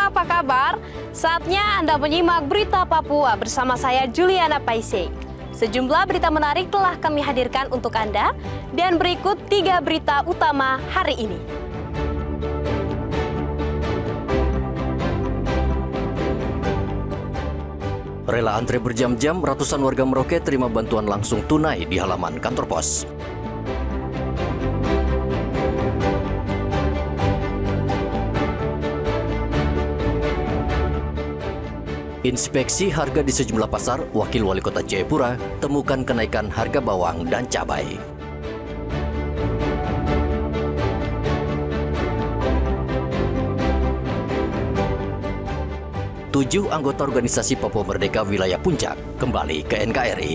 semua, apa kabar? Saatnya Anda menyimak berita Papua bersama saya Juliana Paisei. Sejumlah berita menarik telah kami hadirkan untuk Anda dan berikut 3 berita utama hari ini. Rela antre berjam-jam, ratusan warga Merauke terima bantuan langsung tunai di halaman kantor pos. Inspeksi harga di sejumlah pasar, Wakil Wali Kota Jayapura temukan kenaikan harga bawang dan cabai. Tujuh anggota organisasi Papua Merdeka Wilayah Puncak kembali ke NKRI.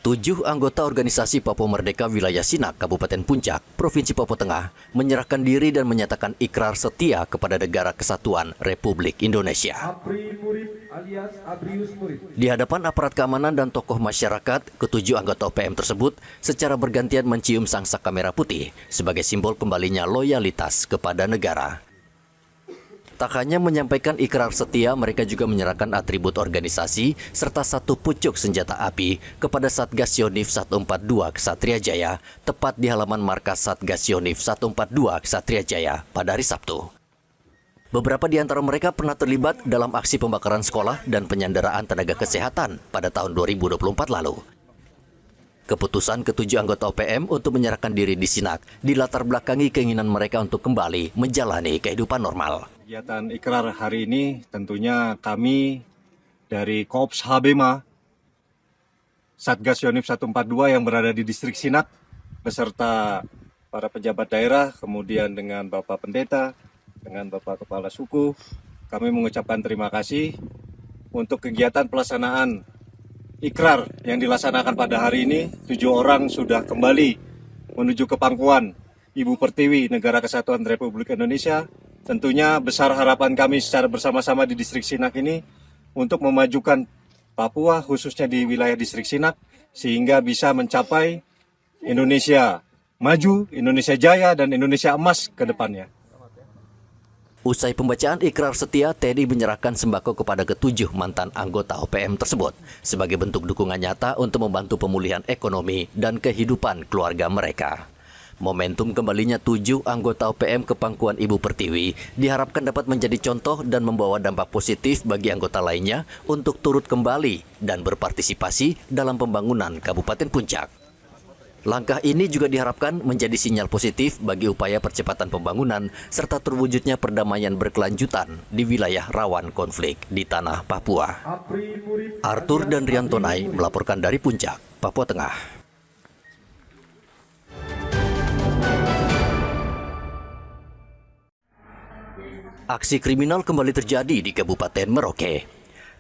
Tujuh anggota organisasi Papua Merdeka Wilayah Sinak, Kabupaten Puncak, Provinsi Papua Tengah, menyerahkan diri dan menyatakan ikrar setia kepada Negara Kesatuan Republik Indonesia. Di hadapan aparat keamanan dan tokoh masyarakat, ketujuh anggota OPM tersebut secara bergantian mencium sangsaka merah putih sebagai simbol kembalinya loyalitas kepada negara. Tak hanya menyampaikan ikrar setia, mereka juga menyerahkan atribut organisasi serta satu pucuk senjata api kepada Satgas Yonif 142 Ksatria Jaya, tepat di halaman markas Satgas Yonif 142 Ksatria Jaya pada hari Sabtu. Beberapa di antara mereka pernah terlibat dalam aksi pembakaran sekolah dan penyanderaan tenaga kesehatan pada tahun 2024 lalu. Keputusan ketujuh anggota OPM untuk menyerahkan diri di Sinak dilatar belakangi keinginan mereka untuk kembali menjalani kehidupan normal. Kegiatan ikrar hari ini tentunya kami dari Korps Habema Satgas Yonif 142 yang berada di distrik Sinak beserta para pejabat daerah, kemudian dengan Bapak Pendeta, dengan Bapak Kepala Suku, kami mengucapkan terima kasih untuk kegiatan pelaksanaan ikrar yang dilaksanakan pada hari ini. 7 orang sudah kembali menuju ke pangkuan Ibu Pertiwi Negara Kesatuan Republik Indonesia. Tentunya besar harapan kami secara bersama-sama di distrik Sinak ini untuk memajukan Papua, khususnya di wilayah distrik Sinak, sehingga bisa mencapai Indonesia maju, Indonesia jaya, dan Indonesia emas ke depannya. Usai pembacaan ikrar setia, TNI menyerahkan sembako kepada ketujuh mantan anggota OPM tersebut sebagai bentuk dukungan nyata untuk membantu pemulihan ekonomi dan kehidupan keluarga mereka. Momentum kembalinya 7 anggota OPM ke pangkuan Ibu Pertiwi diharapkan dapat menjadi contoh dan membawa dampak positif bagi anggota lainnya untuk turut kembali dan berpartisipasi dalam pembangunan Kabupaten Puncak. Langkah ini juga diharapkan menjadi sinyal positif bagi upaya percepatan pembangunan serta terwujudnya perdamaian berkelanjutan di wilayah rawan konflik di tanah Papua. Arthur dan Riantonai melaporkan dari Puncak, Papua Tengah. Aksi kriminal kembali terjadi di Kabupaten Merauke.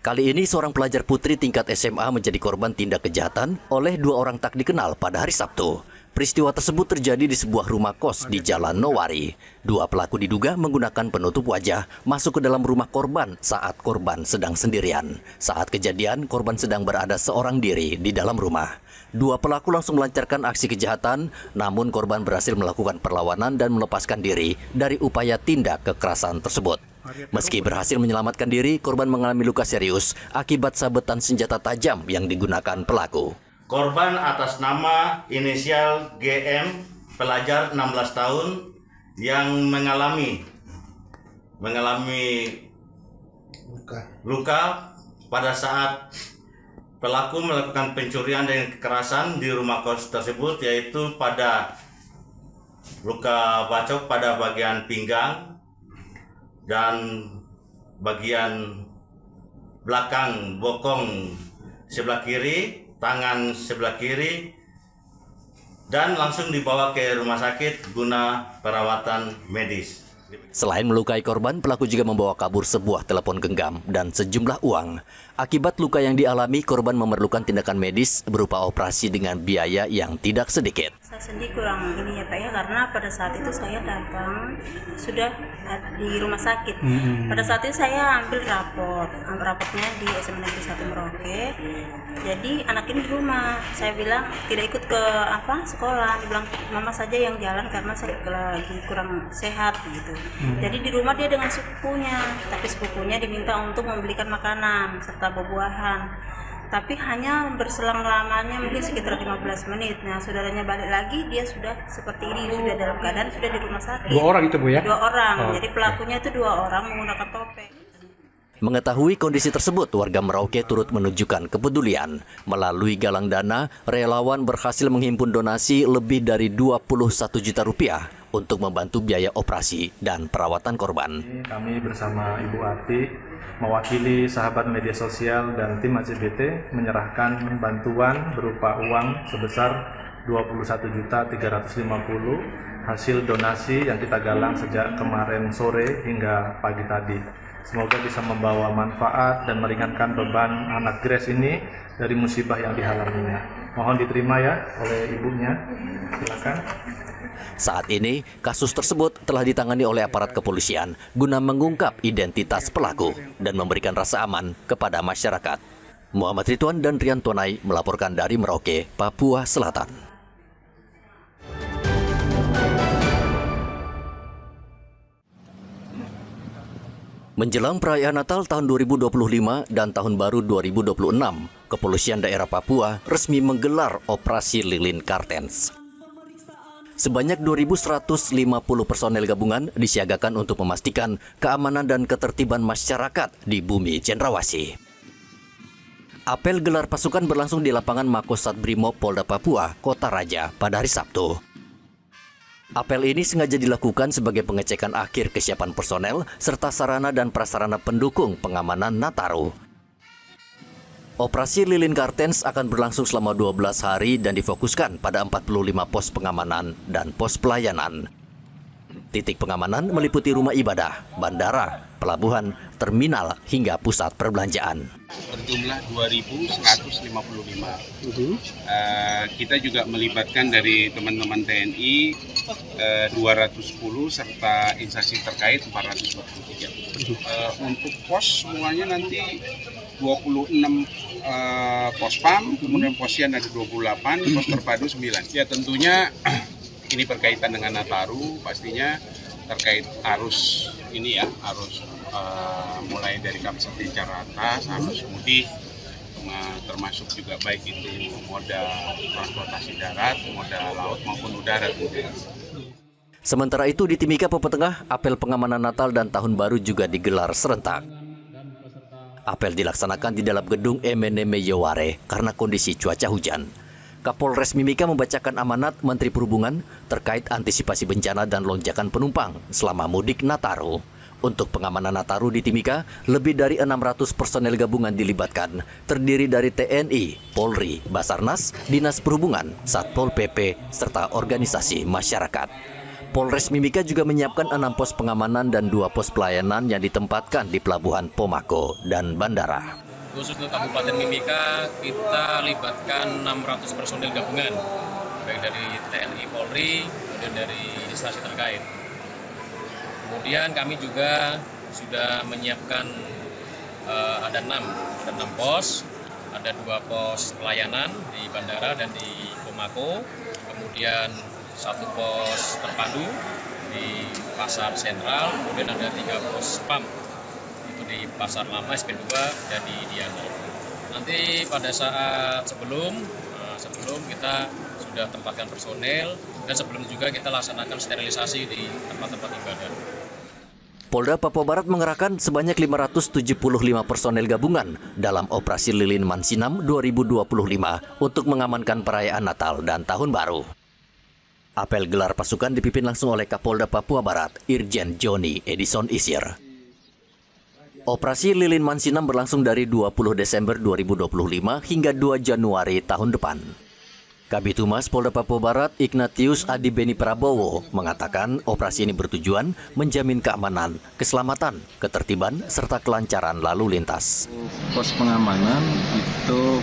Kali ini seorang pelajar putri tingkat SMA menjadi korban tindak kejahatan oleh 2 orang tak dikenal pada hari Sabtu. Peristiwa tersebut terjadi di sebuah rumah kos di Jalan Nowari. 2 pelaku diduga menggunakan penutup wajah masuk ke dalam rumah korban saat korban sedang sendirian. Saat kejadian, korban sedang berada seorang diri di dalam rumah. 2 pelaku langsung melancarkan aksi kejahatan, namun korban berhasil melakukan perlawanan dan melepaskan diri dari upaya tindak kekerasan tersebut. Meski berhasil menyelamatkan diri, korban mengalami luka serius akibat sabetan senjata tajam yang digunakan pelaku. Korban atas nama inisial GM, pelajar 16 tahun yang mengalami luka pada saat pelaku melakukan pencurian dan kekerasan di rumah kos tersebut, yaitu pada luka bacok pada bagian pinggang dan bagian belakang bokong sebelah kiri, tangan sebelah kiri, dan langsung dibawa ke rumah sakit guna perawatan medis. Selain melukai korban, pelaku juga membawa kabur sebuah telepon genggam dan sejumlah uang. Akibat luka yang dialami, korban memerlukan tindakan medis berupa operasi dengan biaya yang tidak sedikit. Saya sendiri kurang ini ya Pak ya, karena pada saat itu saya datang sudah di rumah sakit. Pada saat itu saya ambil raportnya di SMA Negeri 1 Merauke. Jadi anak ini di rumah. Saya bilang tidak ikut ke sekolah. Dia bilang mama saja yang jalan karena saya lagi kurang sehat gitu. Jadi di rumah dia dengan sepupunya, tapi sepupunya diminta untuk membelikan makanan serta buah-buahan. Tapi hanya berselang lamanya mungkin sekitar 15 menit. Nah, saudaranya balik lagi, dia sudah seperti ini, sudah dalam keadaan sudah di rumah sakit. 2 orang itu Bu ya? 2 orang. Jadi pelakunya itu 2 orang menggunakan topeng. Mengetahui kondisi tersebut, warga Merauke turut menunjukkan kepedulian. Melalui galang dana, relawan berhasil menghimpun donasi lebih dari 21 juta rupiah untuk membantu biaya operasi dan perawatan korban. Kami bersama Ibu Ati mewakili sahabat media sosial dan tim ACBT menyerahkan bantuan berupa uang sebesar 21.350.000 hasil donasi yang kita galang sejak kemarin sore hingga pagi tadi. Semoga bisa membawa manfaat dan meringankan beban anak Grace ini dari musibah yang dialaminya. Mohon diterima ya oleh ibunya. Silakan. Saat ini, kasus tersebut telah ditangani oleh aparat kepolisian guna mengungkap identitas pelaku dan memberikan rasa aman kepada masyarakat. Muhammad Ridwan dan Rian Tonai melaporkan dari Merauke, Papua Selatan. Menjelang perayaan Natal tahun 2025 dan Tahun Baru 2026, Kepolisian Daerah Papua resmi menggelar Operasi Lilin Kartens. Sebanyak 2.150 personel gabungan disiagakan untuk memastikan keamanan dan ketertiban masyarakat di bumi Cendrawasih. Apel gelar pasukan berlangsung di lapangan Makosat Brimob Polda Papua, Kota Raja pada hari Sabtu. Apel ini sengaja dilakukan sebagai pengecekan akhir kesiapan personel serta sarana dan prasarana pendukung pengamanan Nataru. Operasi Lilin Kartens akan berlangsung selama 12 hari dan difokuskan pada 45 pos pengamanan dan pos pelayanan. Titik pengamanan meliputi rumah ibadah, bandara, pelabuhan, terminal, hingga pusat perbelanjaan. Berjumlah 2.155. Kita juga melibatkan dari teman-teman TNI 210 serta instansi terkait 423. Untuk pos semuanya nanti 26 pos PAM, kemudian posyan ada 28, pos terpadu 9. Ya tentunya ini berkaitan dengan Nataru, pastinya terkait arus ini ya, arus mulai dari Kapasitas atas, arus mudik, termasuk juga baik itu moda transportasi darat, moda laut maupun udara. Sementara itu di Timika, Papua Tengah, apel pengamanan Natal dan Tahun Baru juga digelar serentak. Apel dilaksanakan di dalam gedung MNM Yoware karena kondisi cuaca hujan. Kapolres Mimika membacakan amanat Menteri Perhubungan terkait antisipasi bencana dan lonjakan penumpang selama mudik Nataru. Untuk pengamanan Nataru di Timika, lebih dari 600 personel gabungan dilibatkan, terdiri dari TNI, Polri, Basarnas, Dinas Perhubungan, Satpol PP, serta organisasi masyarakat. Polres Mimika juga menyiapkan 6 pos pengamanan dan 2 pos pelayanan yang ditempatkan di Pelabuhan Pomako dan Bandara. Khusus untuk Kabupaten Mimika, kita libatkan 600 personil gabungan, baik dari TNI, Polri, kemudian dari instansi terkait. Kemudian kami juga sudah menyiapkan ada 6 pos, ada 2 pos pelayanan di Bandara dan di Pomako, kemudian 1 pos terpadu di Pasar Sentral, kemudian ada 3 pos PAM, itu di Pasar Lama, SP2, dan di Diana. Nanti pada saat sebelum kita sudah tempatkan personel, dan sebelum juga kita laksanakan sterilisasi di tempat-tempat ibadah. Polda Papua Barat mengerahkan sebanyak 575 personel gabungan dalam Operasi Lilin Mansinam 2025 untuk mengamankan perayaan Natal dan Tahun Baru. Apel gelar pasukan dipimpin langsung oleh Kapolda Papua Barat, Irjen Joni Edison Isir. Operasi Lilin Mansinam berlangsung dari 20 Desember 2025 hingga 2 Januari tahun depan. Kabid Humas Polda Papua Barat, Ignatius Adi Beni Prabowo, mengatakan operasi ini bertujuan menjamin keamanan, keselamatan, ketertiban, serta kelancaran lalu lintas. Pos pengamanan itu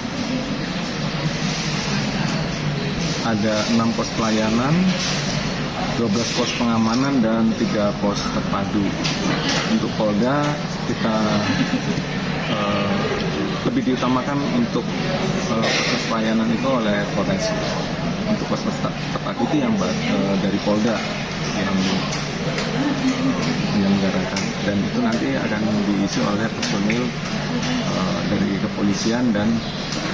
ada 6 pos pelayanan, 12 pos pengamanan, dan 3 pos terpadu. Untuk Polda kita lebih diutamakan untuk pos pelayanan itu oleh Polres. Untuk pos terpadu itu yang dari Polda yang menyelenggarakan, dan itu nanti akan diisi oleh personil dari kepolisian dan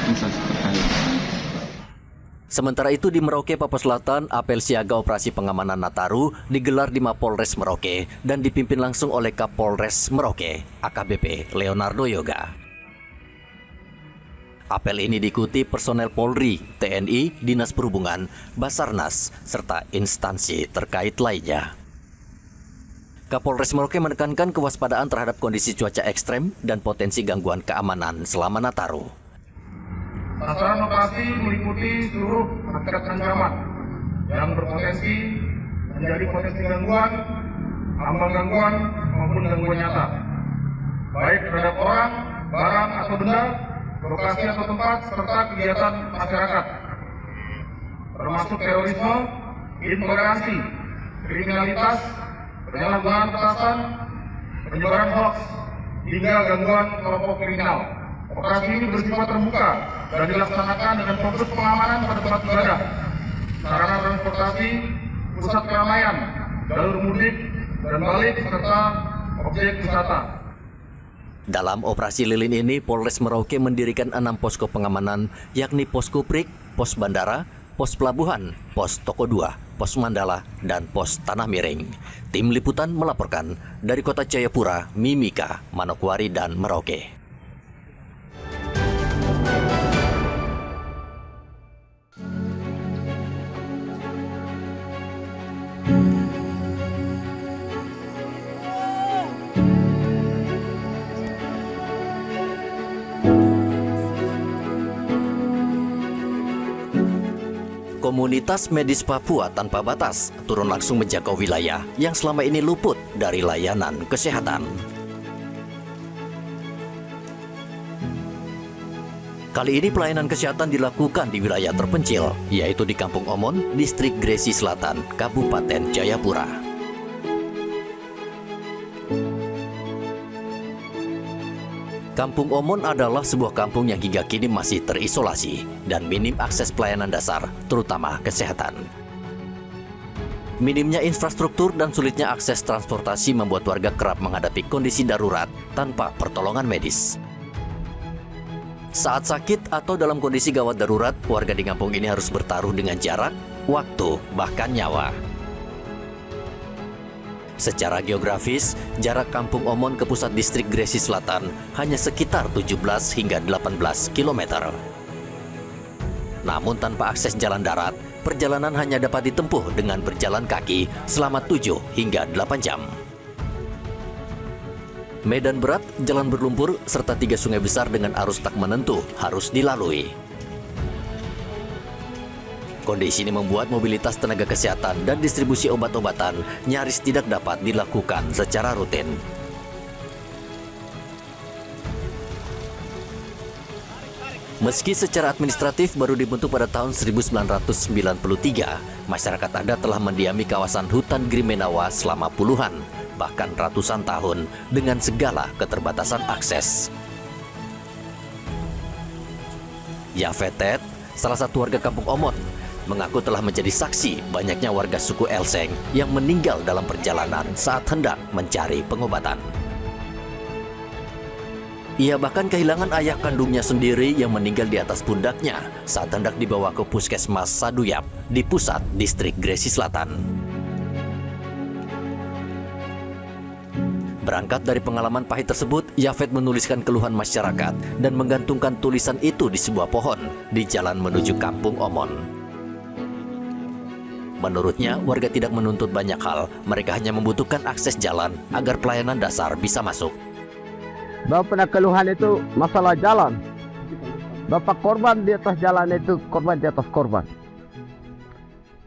instansi terkait. Sementara itu di Merauke, Papua Selatan, apel siaga operasi pengamanan Nataru digelar di Mapolres Merauke dan dipimpin langsung oleh Kapolres Merauke, AKBP Leonardo Yoga. Apel ini diikuti personel Polri, TNI, Dinas Perhubungan, Basarnas, serta instansi terkait lainnya. Kapolres Merauke menekankan kewaspadaan terhadap kondisi cuaca ekstrem dan potensi gangguan keamanan selama Nataru. Sasaran operasi meliputi seluruh hakikat ancaman yang berpotensi menjadi potensi gangguan, ambang gangguan maupun gangguan nyata, baik terhadap orang, barang atau benda, lokasi atau tempat, serta kegiatan masyarakat, termasuk terorisme, intoleransi, kriminalitas, penyalahgunaan petasan, penyebaran hoax, hingga gangguan kelompok kriminal. Operasi ini bersifat terbuka dan dilaksanakan dengan fokus pengamanan pada tempat ibadah, sarana transportasi, pusat keramaian, jalur mudik dan balik, serta objek wisata. Dalam operasi lilin ini, Polres Merauke mendirikan 6 posko pengamanan, yakni Posko Prik, Pos Bandara, Pos Pelabuhan, Pos Toko 2, Pos Mandala, dan Pos Tanah Miring. Tim Liputan melaporkan dari Kota Jayapura, Mimika, Manokwari, dan Merauke. Komunitas medis Papua Tanpa Batas turun langsung menjangkau wilayah yang selama ini luput dari layanan kesehatan. Kali ini pelayanan kesehatan dilakukan di wilayah terpencil, yaitu di Kampung Omon, Distrik Gresi Selatan, Kabupaten Jayapura. Kampung Omon adalah sebuah kampung yang hingga kini masih terisolasi dan minim akses pelayanan dasar, terutama kesehatan. Minimnya infrastruktur dan sulitnya akses transportasi membuat warga kerap menghadapi kondisi darurat tanpa pertolongan medis. Saat sakit atau dalam kondisi gawat darurat, warga di kampung ini harus bertaruh dengan jarak, waktu, bahkan nyawa. Secara geografis, jarak Kampung Omon ke pusat distrik Gresi Selatan hanya sekitar 17 hingga 18 km. Namun tanpa akses jalan darat, perjalanan hanya dapat ditempuh dengan berjalan kaki selama 7 hingga 8 jam. Medan berat, jalan berlumpur, serta 3 sungai besar dengan arus tak menentu harus dilalui. Kondisi ini membuat mobilitas tenaga kesehatan dan distribusi obat-obatan nyaris tidak dapat dilakukan secara rutin. Meski secara administratif baru dibentuk pada tahun 1993, masyarakat adat telah mendiami kawasan hutan Grimenawa selama puluhan, bahkan ratusan tahun dengan segala keterbatasan akses. Yafetet, salah satu warga Kampung Omon, mengaku telah menjadi saksi banyaknya warga suku Elseng yang meninggal dalam perjalanan saat hendak mencari pengobatan. Ia bahkan kehilangan ayah kandungnya sendiri yang meninggal di atas pundaknya saat hendak dibawa ke Puskesmas Saduyap di pusat distrik Gresi Selatan. Berangkat dari pengalaman pahit tersebut, Yafet menuliskan keluhan masyarakat dan menggantungkan tulisan itu di sebuah pohon di jalan menuju Kampung Omon. Menurutnya, warga tidak menuntut banyak hal, mereka hanya membutuhkan akses jalan agar pelayanan dasar bisa masuk. Bapak keluhan itu masalah jalan. Bapak korban di atas jalan itu, korban di atas korban.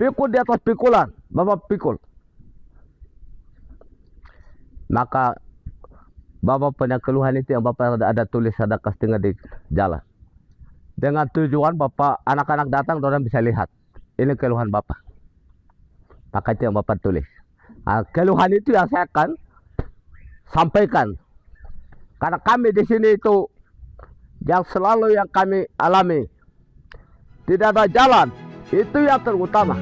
Pikul di atas pikulan, Bapak pikul. Maka Bapak punya keluhan itu yang Bapak ada tulis, ada kastingan di jalan. Dengan tujuan Bapak anak-anak datang, orang bisa lihat. Ini keluhan Bapak. Maka itu yang Bapak tulis. Nah, keluhan itu yang saya akan sampaikan. Karena kami di sini itu yang selalu yang kami alami. Tidak ada jalan. Itu yang terutama.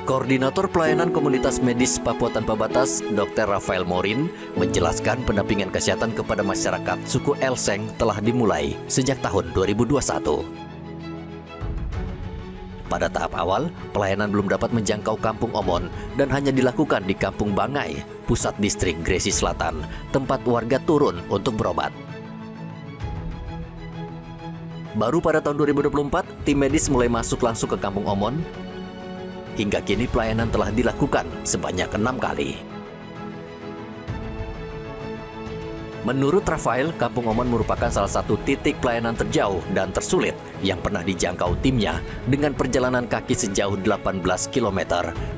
Koordinator Pelayanan Komunitas Medis Papua Tanpa Batas, Dr. Rafael Morin, menjelaskan pendampingan kesehatan kepada masyarakat suku Elseng telah dimulai sejak tahun 2021. Pada tahap awal, pelayanan belum dapat menjangkau Kampung Omon dan hanya dilakukan di Kampung Bangai, pusat distrik Gresi Selatan, tempat warga turun untuk berobat. Baru pada tahun 2024, tim medis mulai masuk langsung ke Kampung Omon. Hingga kini pelayanan telah dilakukan sebanyak 6 kali. Menurut Rafael, Kampung Omon merupakan salah satu titik pelayanan terjauh dan tersulit yang pernah dijangkau timnya dengan perjalanan kaki sejauh 18 km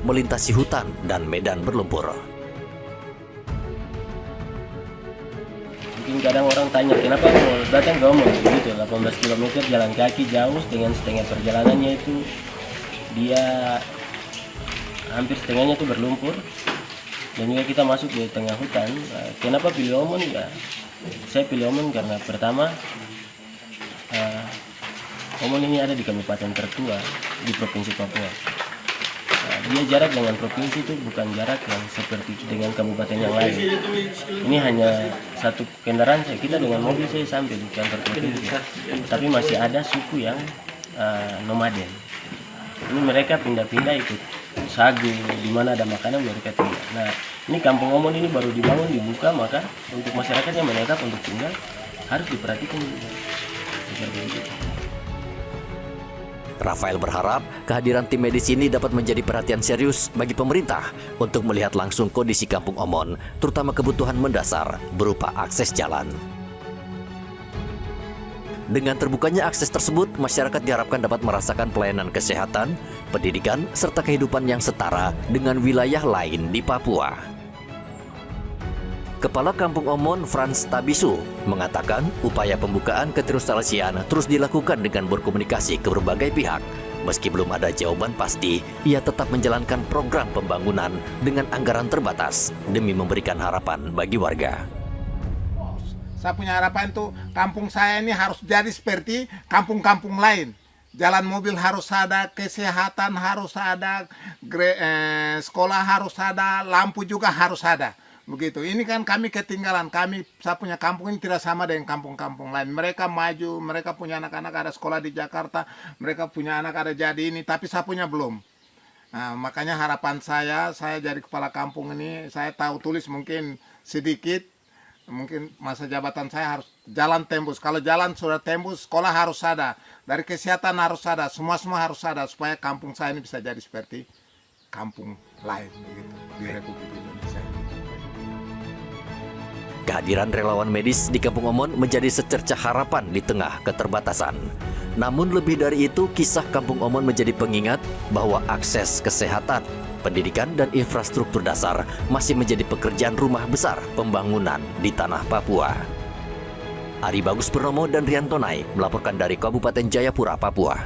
melintasi hutan dan medan berlumpur. Mungkin kadang orang tanya, kenapa mau datang ke Omon begitu, 18 km jalan kaki jauh dengan setengah perjalanannya itu dia hampir setengahnya itu berlumpur dan juga kita masuk di tengah hutan. Kenapa pilih Omon? Ya, saya pilih Omon karena pertama Omon ini ada di kabupaten tertua di Provinsi Papua. Dia jarak dengan provinsi itu bukan jarak yang seperti dengan kabupaten yang lain. Ini hanya satu kendaraan saya, kita dengan mobil saya sampai di kantor provinsi. Tapi masih ada suku yang nomaden. Ini mereka pindah-pindah ikut sagu, di mana ada makanan mereka tinggal. Nah, ini Kampung Omon ini baru dibangun, dibuka, maka untuk masyarakat yang menetap untuk tinggal harus diperhatikan juga. Seperti itu. Rafael berharap kehadiran tim medis ini dapat menjadi perhatian serius bagi pemerintah untuk melihat langsung kondisi Kampung Omon, terutama kebutuhan mendasar berupa akses jalan. Dengan terbukanya akses tersebut, masyarakat diharapkan dapat merasakan pelayanan kesehatan, pendidikan, serta kehidupan yang setara dengan wilayah lain di Papua. Kepala Kampung Omon, Frans Tabisu, mengatakan upaya pembukaan keterinstalasian terus dilakukan dengan berkomunikasi ke berbagai pihak. Meski belum ada jawaban pasti, ia tetap menjalankan program pembangunan dengan anggaran terbatas demi memberikan harapan bagi warga. Saya punya harapan tuh kampung saya ini harus jadi seperti kampung-kampung lain. Jalan mobil harus ada, kesehatan harus ada, sekolah harus ada, lampu juga harus ada. Begitu. Ini kan kami ketinggalan. Saya punya kampung ini tidak sama dengan kampung-kampung lain. Mereka maju, mereka punya anak-anak ada sekolah di Jakarta, mereka punya anak ada jadi ini, tapi saya punya belum. Nah, makanya harapan saya jadi kepala kampung ini, saya tahu tulis mungkin sedikit, mungkin masa jabatan saya harus jalan tembus. Kalau jalan sudah tembus, sekolah harus ada, dari kesehatan harus ada, semua harus ada supaya kampung saya ini bisa jadi seperti kampung lain begitu di Republik Indonesia. Kehadiran relawan medis di Kampung Omon menjadi secercah harapan di tengah keterbatasan. Namun lebih dari itu, kisah Kampung Omon menjadi pengingat bahwa akses kesehatan, pendidikan, dan infrastruktur dasar masih menjadi pekerjaan rumah besar pembangunan di tanah Papua. Ari Bagus Purnomo dan Rian Tonai melaporkan dari Kabupaten Jayapura, Papua.